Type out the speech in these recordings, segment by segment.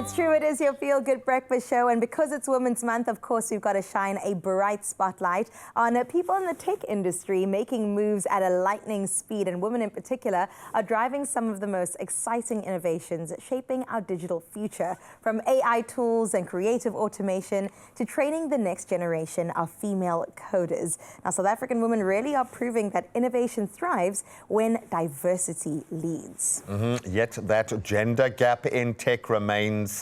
It's true, it is your feel-good breakfast show, and because it's Women's Month, of course, we've got to shine a bright spotlight on people in the tech industry making moves at a lightning speed, and women in particular are driving some of the most exciting innovations shaping our digital future, from AI tools and creative automation to training the next generation of female coders. Now, South African women really are proving that innovation thrives when diversity leads. Yet that gender gap in tech remains,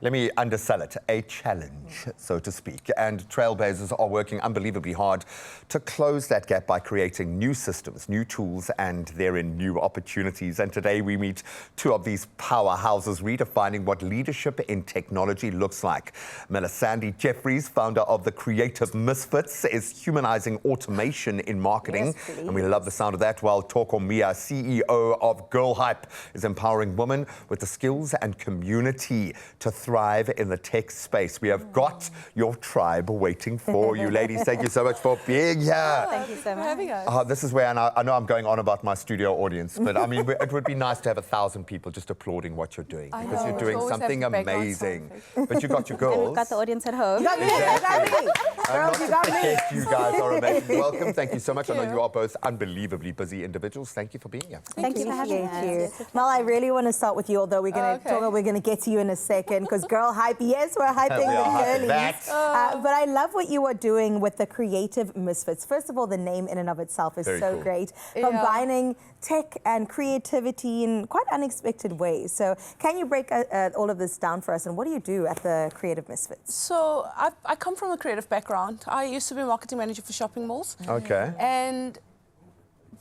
let me undersell it, a challenge, so to speak. And Trailblazers are working unbelievably hard to close that gap by creating new systems, new tools, and therein new opportunities. And today we meet two of these powerhouses redefining what leadership in technology looks like. Melisande Jeffries, founder of the Creative Misfits, is humanizing automation in marketing. Yes, and we love the sound of that, while Toko Mia, CEO of Girl Hype, is empowering women with the skills and community to thrive in the tech space. We have got your tribe waiting for you. Ladies, thank you so much for being here. Thank you so much for having us. This is where, and I know I'm going on about my studio audience, but I mean, it would be nice to have 1,000 people just applauding what you're doing, because you're doing something amazing. But you got your girls. And we've got the audience at home. You got me. Exactly. Girls, you got me. You guys are amazing. Welcome. Thank you so much. I know you are both unbelievably busy individuals. Thank you for being here. Thank you for having us. Mel, I really want to start with you, although we're going to get to you in a second, because Girl Hype, yes, we're hyping the girlies. But I love what you are doing with the Creative Misfits. First of all, the name in and of itself is so cool. Great. Combining tech and creativity in quite unexpected ways. So can you break all of this down for us, and what do you do at the Creative Misfits? So I come from a creative background. I used to be a marketing manager for shopping malls. Okay. And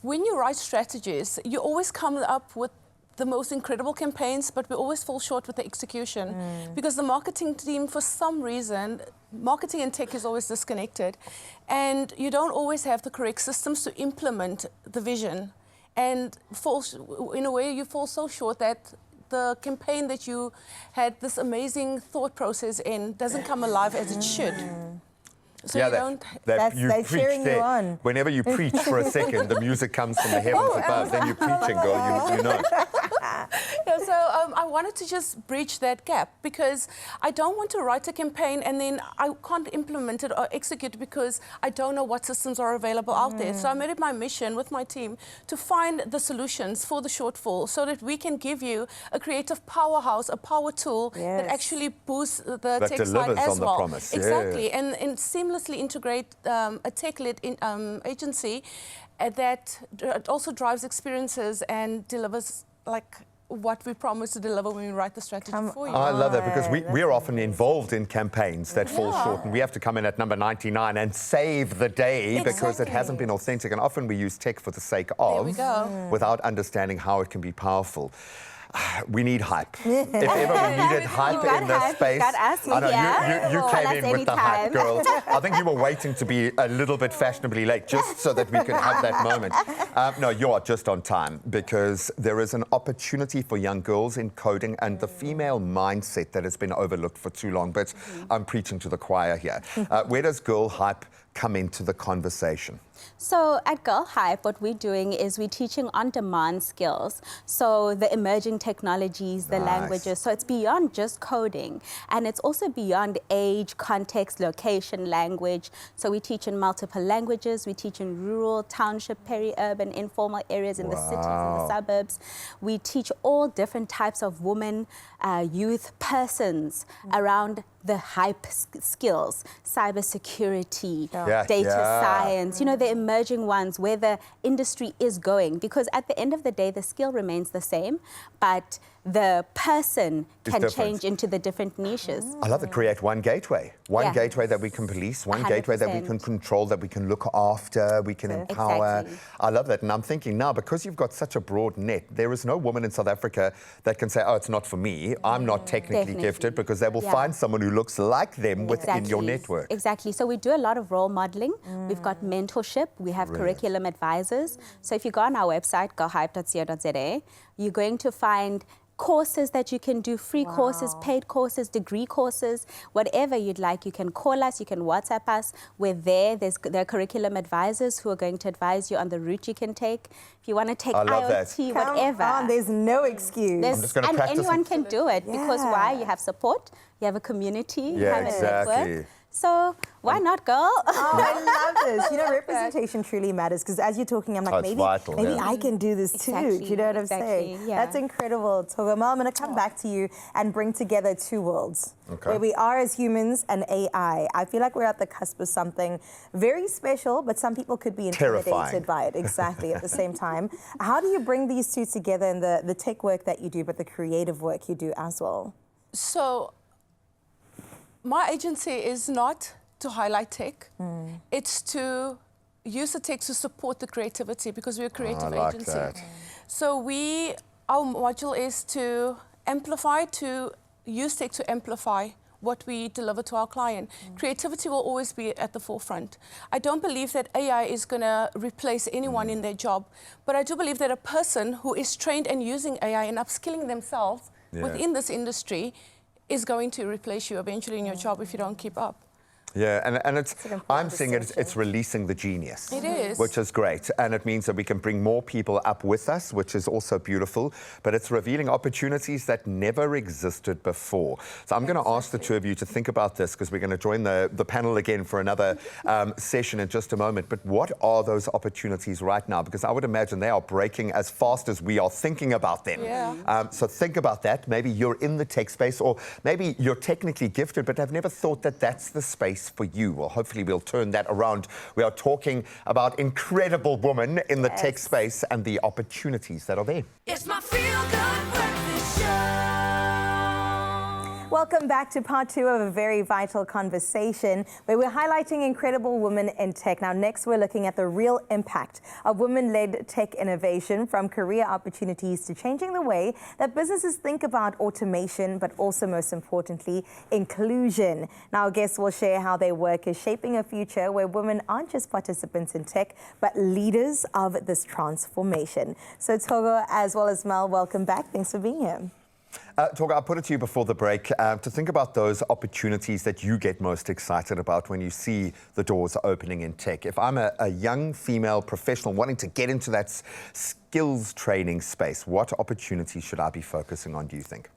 when you write strategies, you always come up with the most incredible campaigns, but we always fall short with the execution because the marketing team, for some reason, marketing and tech is always disconnected, and you don't always have the correct systems to implement the vision. And in a way, you fall so short that the campaign that you had this amazing thought process in doesn't come alive as it should. So yeah, they're cheering you on. Whenever you preach for a second, the music comes from the heavens above. Then you're preaching, girl. You know. So I wanted to just bridge that gap, because I don't want to write a campaign and then I can't implement it or execute it because I don't know what systems are available out there. So I made it my mission with my team to find the solutions for the shortfall, so that we can give you a creative powerhouse, a power tool that actually boosts the tech side as well. Promise. Exactly, and seamlessly integrate a tech-led agency that also drives experiences and delivers like what we promise to deliver when we write the strategy for you. I love that, because we're often involved in campaigns that fall short, and we have to come in at number 99 and save the day because it hasn't been authentic. And often we use tech for the sake of, without understanding how it can be powerful. We need hype. If ever we needed hype in this space, you came in with the hype, girl. I think you were waiting to be a little bit fashionably late just so that we could have that moment. No, you are just on time, because there is an opportunity for young girls in coding and the female mindset that has been overlooked for too long. But I'm preaching to the choir here. Where does Girl Hype come into the conversation? So at Girl Hype, what we're doing is we're teaching on-demand skills. So the emerging technologies, the languages. So it's beyond just coding. And it's also beyond age, context, location, language. So we teach in multiple languages. We teach in rural, township, peri-urban, informal areas in the cities and the suburbs. We teach all different types of women, youth, persons around the hype skills, cybersecurity, data science, you know, the emerging ones where the industry is going. Because at the end of the day, the skill remains the same, but the person can change into the different niches. I love it. Create one gateway. One gateway that we can police, one 100%. Gateway that we can control, that we can look after, we can empower. I love that. And I'm thinking now, because you've got such a broad net, there is no woman in South Africa that can say, oh, it's not for me. I'm not technically gifted, because they will find someone who looks like them within your network. Exactly. So we do a lot of role modeling. We've got mentorship. We have curriculum advisors. So if you go on our website, girlhype.co.za, you're going to find courses that you can do, free courses, paid courses, degree courses, whatever you'd like. You can call us, you can WhatsApp us. We're there. There are curriculum advisors who are going to advise you on the route you can take. If you want to take IoT, whatever. Come on, there's no excuse. I'm just gonna and practice anyone can do it because why? You have support, you have a community, you have a network. So why not, girl? Oh, I love this. You know, representation truly matters because as you're talking, I'm like, maybe I can do this too. Do you know what I'm saying? Yeah. That's incredible, Togo. Mel, I'm going to come back to you and bring together two worlds. Where we are as humans and AI. I feel like we're at the cusp of something very special, but some people could be intimidated by it. Exactly, at the same time. How do you bring these two together in the tech work that you do, but the creative work you do as well? So, my agency is not to highlight tech. It's to use the tech to support the creativity because we're a creative agency. So our module is to amplify, to use tech to amplify what we deliver to our client. Creativity will always be at the forefront. I don't believe that AI is going to replace anyone in their job, but I do believe that a person who is trained and using AI and upskilling themselves within this industry is going to replace you eventually in your job if you don't keep up. Yeah, and it's, I'm seeing it's releasing the genius. It is. Which is great. And it means that we can bring more people up with us, which is also beautiful. But it's revealing opportunities that never existed before. So I'm going to ask the two of you to think about this because we're going to join the panel again for another session in just a moment. But what are those opportunities right now? Because I would imagine they are breaking as fast as we are thinking about them. Yeah. So think about that. Maybe you're in the tech space or maybe you're technically gifted but have never thought that that's the space for you. Well, hopefully we'll turn that around. We are talking about incredible women in the tech space and the opportunities that are there. It's my feel-good breakfast show. Welcome back to part two of a very vital conversation where we're highlighting incredible women in tech. Now, next we're looking at the real impact of women-led tech innovation, from career opportunities to changing the way that businesses think about automation, but also, most importantly, inclusion. Now, our guests will share how their work is shaping a future where women aren't just participants in tech, but leaders of this transformation. So, Togo, as well as Mel, welcome back. Thanks for being here. Togo, I put it to you before the break to think about those opportunities that you get most excited about when you see the doors opening in tech. If I'm a young female professional wanting to get into that skills training space, what opportunities should I be focusing on, do you think?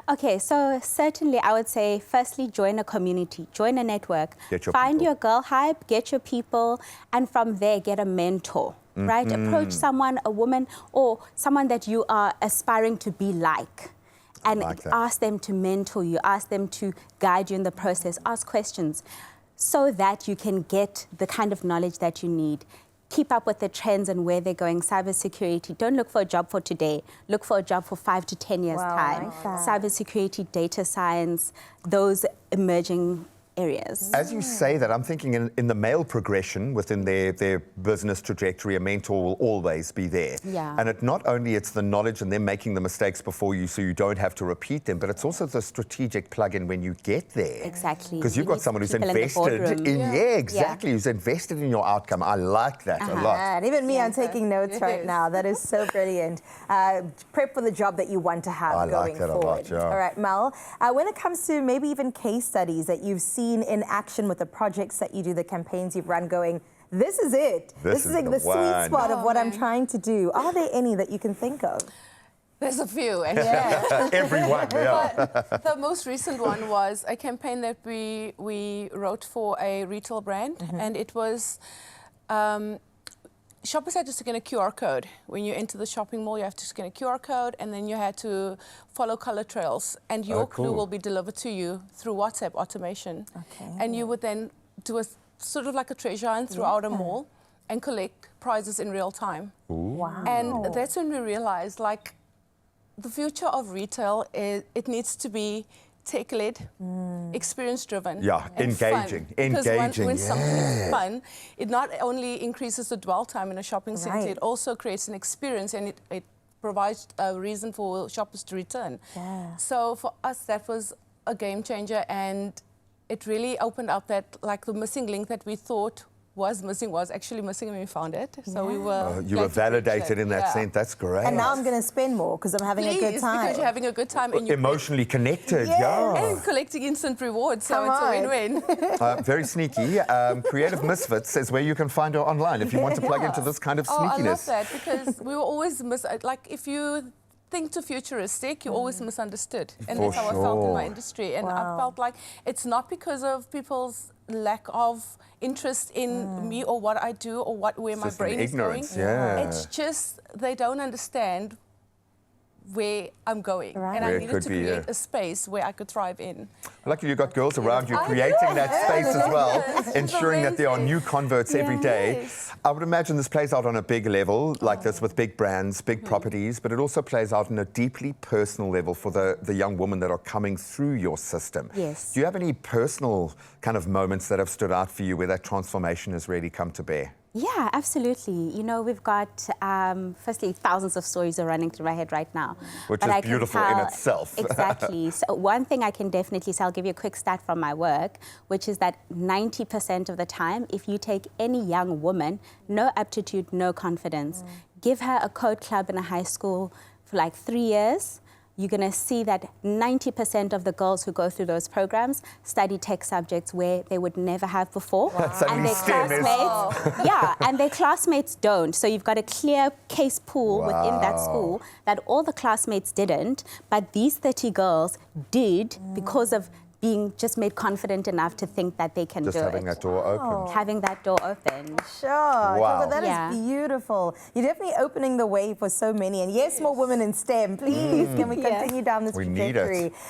Okay, so certainly I would say, firstly, join a community, join a network, find your girl hype, get your people, and from there, get a mentor. Right? Approach someone, a woman, or someone that you are aspiring to be like. And ask them to mentor you, ask them to guide you in the process, ask questions so that you can get the kind of knowledge that you need. Keep up with the trends and where they're going. Cybersecurity, don't look for a job for today. Look for a job for 5 to 10 years' time. Cybersecurity, data science, those emerging areas. As you say that, I'm thinking in the male progression within their business trajectory, a mentor will always be there. Yeah. And not only it's the knowledge and them making the mistakes before you so you don't have to repeat them, but it's also the strategic plug-in when you get there. Exactly. Because you've got someone who's invested in, who's invested in your outcome. I like that a lot. And even me, I'm taking notes right now. That is so brilliant. Prep for the job that you want to have going forward. All right, Mel, when it comes to maybe even case studies that you've seen in action with the projects that you do, the campaigns you've run, going, this is it. This is like the sweet spot of what I'm trying to do. Are there any that you can think of? There's a few, actually. Everyone, But the most recent one was a campaign that we wrote for a retail brand, and it was shoppers had to scan a QR code. When you enter the shopping mall, you have to scan a QR code, and then you had to follow color trails, and your clue will be delivered to you through WhatsApp automation. And you would then do a sort of like a treasure hunt throughout a mall and collect prizes in real time. Wow. And that's when we realized, like, the future of retail it needs to be tech-led, experience-driven, engaging, fun. Because when something is fun, it not only increases the dwell time in a shopping center, it also creates an experience, and it provides a reason for shoppers to return. So for us, that was a game changer, and it really opened up that, like, the missing link that we thought was missing was actually missing and we found it. So we were... You were validated in that sense. That's great. And now I'm going to spend more because I'm having a good time. Because you're having a good time. And you're Emotionally connected, and collecting instant rewards, so it's a win-win. Very sneaky. Creative Misfits is where you can find her online if you want to plug into this kind of sneakiness. I love that because we were always like if you think too futuristic, you're always misunderstood. And that's how I felt in my industry. And I felt like it's not because of people's lack of interest in me or what I do or where my brain is going. It's just they don't understand where I'm going. And I needed to create a space where I could thrive in. Luckily you've got girls around you creating that space as well, ensuring that there are new converts every day. I would imagine this plays out on a big level like this with big brands, big properties, but it also plays out on a deeply personal level for the young women that are coming through your system. Yes. Do you have any personal kind of moments that have stood out for you where that transformation has really come to bear? Yeah, absolutely. You know, we've got, firstly, thousands of stories are running through my head right now. Which is beautiful in itself. Exactly. So one thing I can definitely say, I'll give you a quick stat from my work, which is that 90% of the time, if you take any young woman, no aptitude, no confidence, give her a code club in a high school for like 3 years, you're going to see that 90% of the girls who go through those programs study tech subjects where they would never have before. And their classmates, and their classmates don't. So you've got a clear case pool within that school that all the classmates didn't, but these 30 girls did because of being just made confident enough to think that they can do it. Just having that door open. Having that door open. Sure. Wow. But that is beautiful. You're definitely opening the way for so many. And yes, more women in STEM. Please, can we continue down this trajectory? We need it.